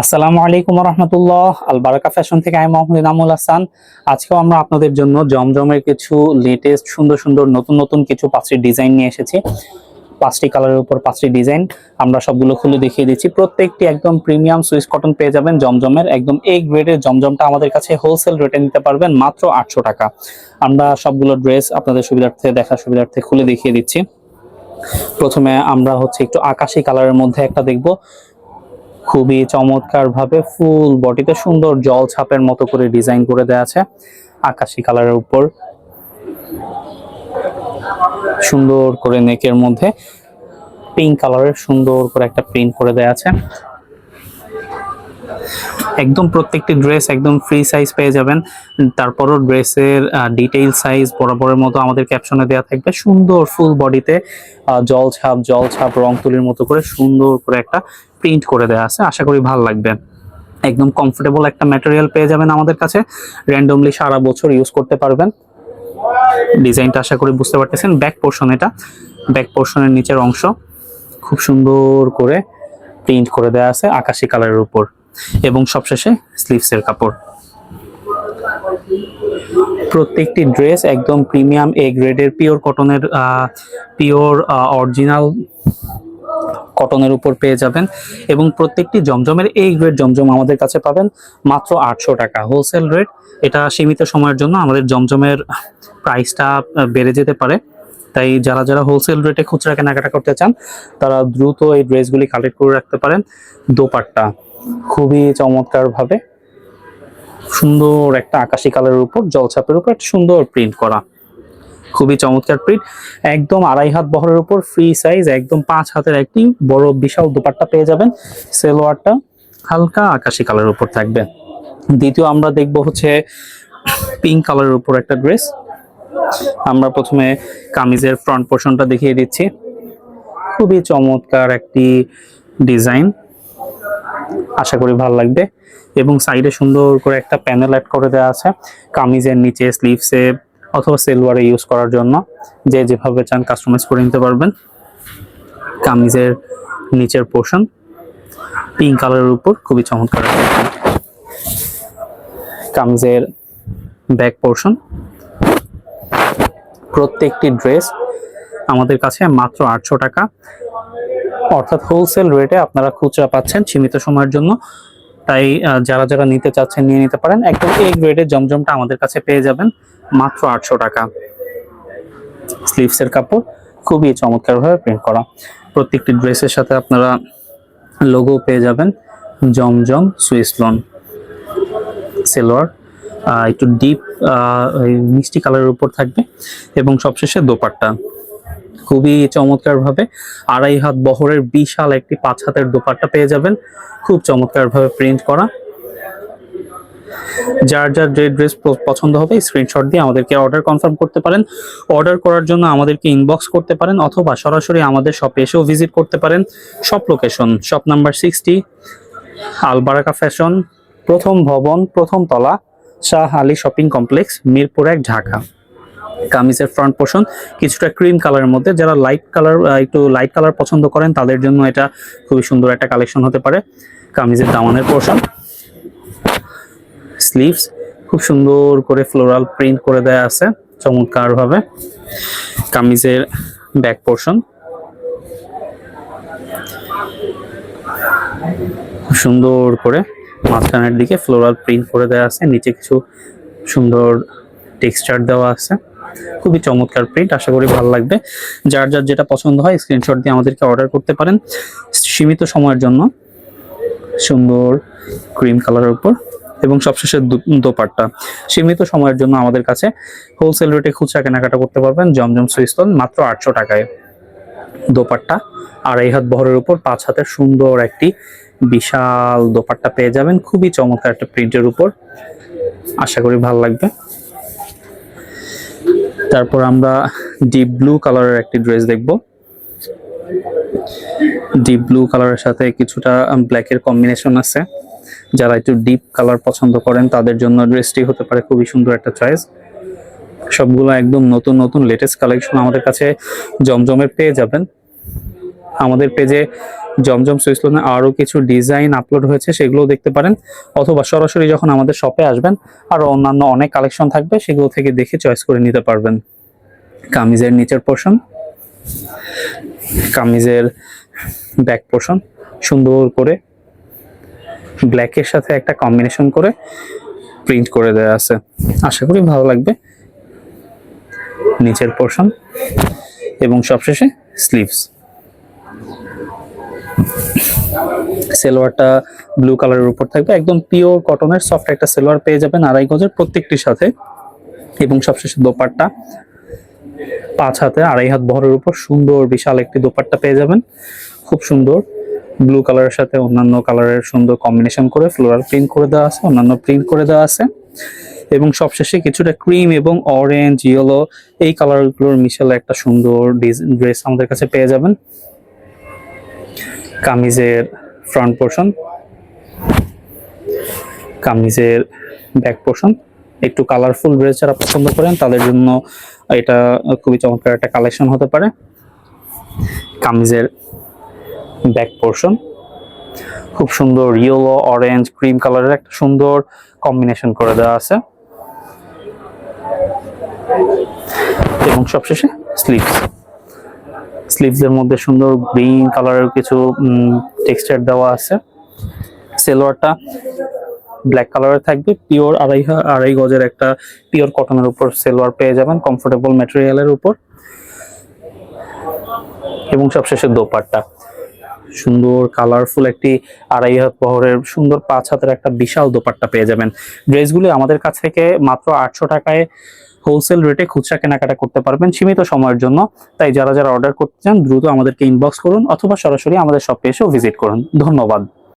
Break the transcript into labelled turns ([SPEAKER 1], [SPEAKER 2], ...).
[SPEAKER 1] আসসালামু আলাইকুম রহমতুল্লাহ। আল বারাকা ফ্যাশন থেকে আমি মোহাম্মদ ইনামুল হাসান। আজকেও আমরা আপনাদের জন্য জমজমের কিছু লেটেস্ট সুন্দর সুন্দর নতুন নতুন কিছু পাঁচটি ডিজাইন নিয়ে এসেছি। পাঁচটি কালারের উপর পাঁচটি ডিজাইন আমরা সবগুলো খুলে দেখিয়ে দিচ্ছি। প্রত্যেকটি একদম প্রিমিয়াম সুইস কটন পেয়ে যাবেন জমজমের, একদম এ গ্রেডের জমজমটা আমাদের কাছে হোলসেল রেটে নিতে পারবেন মাত্র 800 টাকা। আমরা সবগুলো ড্রেস আপনাদের সুবিধার্থে সুবিধার্থে খুলে দেখিয়ে দিচ্ছি। প্রথমে আমরা একটু আকাশি কালারের মধ্যে একটা দেখবো। খুবই চমৎকার ভাবে ফুল বডিতে সুন্দর জল ছাপের মতো করে ডিজাইন করে দেওয়া আছে। আকাশি কালারের উপর সুন্দর করে নেকের মধ্যে পিঙ্ক কালারের সুন্দর করে একটা প্রিন্ট করে দেওয়া আছে। একদম প্রত্যেকটি ড্রেস একদম ফ্রি সাইজ পেয়ে যাবেন। তারপরও ড্রেসের ডিটেইল সাইজ বরাবরের মতো আমাদের ক্যাপশনে দেওয়া থাকবে। সুন্দর ফুল বডিতে জল ছাপ রং তুলির মতো করে সুন্দর করে একটা প্রিন্ট করে দেওয়া আছে। আশা করি ভালো লাগবে। একদম কমফোর্টেবল একটা ম্যাটেরিয়াল পেয়ে যাবেন আমাদের কাছে। র্যান্ডমলি সারা বছর ইউজ করতে পারবেন। ডিজাইনটা আশা করি বুঝতে পারতেছেন। ব্যাক পোর্শন, এটা ব্যাক পোর্শনের নিচের অংশ খুব সুন্দর করে প্রিন্ট করে দেওয়া আছে আকাশি কালারের উপর, এবং সবশেষে স্লিভসের কাপড়। প্রত্যেকটি ড্রেস একদম প্রিমিয়াম এ গ্রেডের পিওর কটনের পিওর অরিজিনাল কটনের উপর পেয়ে যাবেন, এবং প্রত্যেকটি জমজমের এই গ্রেড জমজম আমাদের কাছে পাবেন মাত্র 800 টাকা হোলসেল রেট। এটা সীমিত সময়ের জন্য আমাদের জমজমের প্রাইসটা বেড়ে যেতে পারে, তাই যারা যারা হোলসেল রেটে খুচরা কেনাকাটা করতে চান তারা দ্রুত এই ড্রেসগুলি কালেক্ট করে রাখতে পারেন। দোপাট্টা খুবই চমৎকার ভাবে সুন্দর একটা আকাশি কালারের উপর জলছাপের উপর একটা সুন্দর প্রিন্ট করা, খুবই চমৎকার প্রিন্ট। একদম 2.5 হাত বহরের উপর ফ্রি সাইজ, একদম 5 হাতের একটি বড় বিশাল দোপাট্টা পেয়ে যাবেন। সেলোয়ারটা হালকা আকাশি কালারের উপর থাকবে। দ্বিতীয় আমরা দেখব পিঙ্ক কালারের উপর একটা ড্রেস। আমরা প্রথমে কামিজের ফ্রন্ট পোর্শনটা দেখিয়ে দিচ্ছি। খুবই চমৎকার একটি ডিজাইন, আশা করি ভালো লাগবে। এবং সাইডে সুন্দর করে একটা প্যানেল অ্যাড করে দেওয়া আছে কামিজের নিচে, স্লিভসে অথবা সেলোয়ারে ইউজ করার জন্য। যে যেভাবে চান কাস্টমাইজ করে নিতে পারবেন। কামিজের নিচের পোর্শন পিঙ্ক কালারের উপর খুবই চমৎকার। কামিজের ব্যাক পোর্শন। প্রত্যেকটি ড্রেস আমাদের কাছে মাত্র 800 টাকা, অর্থাৎ হোলসেল রেটে আপনারা খুচরা পাচ্ছেন সীমিত সময়ের জন্য। তাই যারা যারা নিতে চাচ্ছেন নিয়ে নিতে পারেন। একদম এই গ্রেডের জমজমটা আমাদের কাছে পেয়ে যাবেন মাত্র 800 টাকা। স্লিভসের কাপড় খুবই চমৎকার ভাবে প্রিন্ট করা। প্রত্যেকটি ড্রেসের সাথে আপনারা লোগো পেয়ে যাবেন জমজম সুইস লোন। সেলোয়ার একটু ডিপ মিষ্টি কালারের উপর থাকবে, এবং সবশেষে দোপাট্টা খুবই চমৎকার ভাবে 2.5 হাত বহরের বিশাল একটি 5 হাতের দোপাট্টা পেয়ে যাবেন, খুব চমৎকার ভাবে প্রিন্ট করা। যার যার যে ড্রেস পছন্দ হবে স্ক্রিনশট দিয়ে আমাদেরকে অর্ডার কনফার্ম করতে পারেন। অর্ডার করার জন্য আমাদেরকে ইনবক্স করতে পারেন, অথবা সরাসরি আমাদের শপে এসেও ভিজিট করতে পারেন। শপ লোকেশন শপ নাম্বার 60, আল বারাকা ফ্যাশন, প্রথম ভবন, প্রথম তলা, শাহ আলী শপিং কমপ্লেক্স, মিরপুর 1, ঢাকা। কামিজের ফ্রন্ট পোর্শন কিছুটা ক্রিম কালারের মধ্যে, যারা একটু লাইট কালার পছন্দ করেন তাদের জন্য এটা খুবই সুন্দর একটা কালেকশন হতে পারে। কামিজের দামানের পোর্শন, স্লিভস খুব সুন্দর করে ফ্লোরাল প্রিন্ট করে দেয়া আছে চমৎকার ভাবে। কামিজের ব্যাক পোর্শন খুব সুন্দর করে মাঝখানের দিকে ফ্লোরাল প্রিন্ট করে দেওয়া আছে, নিচে কিছু সুন্দর টেক্সচার দেওয়া আছে, খুবই চমৎকার প্রিন্ট। আশা করি ভালো লাগবে। যার যার যেটা পছন্দ হয় স্ক্রিনশট দিয়ে আমাদেরকে অর্ডার করতে পারেন। সীমিত সময়ের জন্য সুন্দর ক্রিম কালারের উপর, এবং সবশেষে দোপাট্টা সীমিত সময়ের জন্য আমাদের কাছে হোলসেল রেটে খুচরা কেনাকাটা করতে পারবেন জমজম সুইস লোন মাত্র 800 টাকায়। দোপাট্টা 2.5 হাত বহরের উপর 5 হাতের সুন্দর একটি বিশাল দোপাট্টা পেয়ে যাবেন, খুবই চমৎকার একটা প্রিন্টের উপর, আশা করি ভালো লাগবে। তারপর আমরা ডিপ ব্লু কালারের একটি ড্রেস দেখব। ডিপ ব্লু কালারের সাথে কিছুটা ব্ল্যাকের কম্বিনেশন আছে। যারা একটু ডিপ কালার পছন্দ করেন তাদের জন্য ড্রেসটি হতে পারে খুবই সুন্দর একটা চয়েস। সবগুলো একদম নতুন নতুন লেটেস্ট কালেকশন আমাদের কাছে জমজমের পেয়ে যাবেন। আমাদের পেজে জমজম সুইস লোনে আরও কিছু ডিজাইন আপলোড হয়েছে, সেগুলো দেখতে পারেন, অথবা সরাসরি যখন আমাদের শপে আসবেন আরও অন্যান্য অনেক কালেকশন থাকবে, সেগুলো থেকে দেখে চয়েস করে নিতে পারবেন। কামিজের নিচের পোর্শন, কামিজের ব্যাক পোর্শন সুন্দর করে ব্ল্যাকের সাথে একটা কম্বিনেশন করে প্রিন্ট করে দেওয়া আছে, আশা করি ভালো লাগবে। নিচের পোর্শন এবং সবশেষে স্লিভস। সালোয়ারটা ব্লু কালারের উপর থাকবে, একদম পিওর কটনের সফট একটা সালোয়ার পেয়ে যাবেন 2.5 গজের প্রত্যেকটির সাথে। এবং সবশেষে দোপাট্টা 5 হাতে 2.5 হাত বহরের উপর সুন্দর বিশাল একটি দোপাট্টা পেয়ে যাবেন, খুব সুন্দর ব্লু কালারের সাথে অন্যান্য কালারের সুন্দর কম্বিনেশন করে ফ্লোরাল প্রিন্ট করে দেওয়া আছে, অন্যান্য প্রিন্ট করে দেওয়া আছে। এবং সবশেষে কিছুটা ক্রিম এবং অরেঞ্জ ইয়েলো এই কালারগুলোর মিশেলে একটা সুন্দর ড্রেস আমাদের কাছে পেয়ে যাবেন। কামিজের ফ্রন্ট পোর্শন, কামিজের ব্যাক পোর্শন, একটু কালারফুল ড্রেস যারা পছন্দ করেন তাদের জন্য এটা খুবই চমৎকার একটা কালেকশন হতে পারে। কামিজের ব্যাক পোর্শন খুব সুন্দর ইয়েলো অরেঞ্জ ক্রিম কালারের একটা সুন্দর কম্বিনেশন করে দেওয়া আছে। এবং সবশেষে স্লিভসের মধ্যে সুন্দর গ্রিন কালারের কিছু টেক্সচার দেওয়া আছে। সালোয়ারটা ব্ল্যাক কালারের থাকবে, পিওর 2.5 গজের একটা পিওর কটনের উপর সালোয়ার পেয়ে যাবেন, কমফোর্টেবল ম্যাটেরিয়ালের উপর। এবং সবশেষে দোপাট্টা সুন্দর কালারফুল একটি 2.5 হাত বহরের সুন্দর 5 হাতের একটা বিশাল দোপাট্টা পেয়ে যাবেন। ড্রেসগুলি আমাদের কাছ থেকে মাত্র 800 টাকায় হোলসেল রেটে খুচরা কেনাকাটা করতে পারবেন সীমিত সময়ের জন্য। তাই যারা যারা অর্ডার করতে চান দ্রুত আমাদেরকে ইনবক্স করুন অথবা সরাসরি আমাদের শপে এসেও ভিজিট করুন। ধন্যবাদ।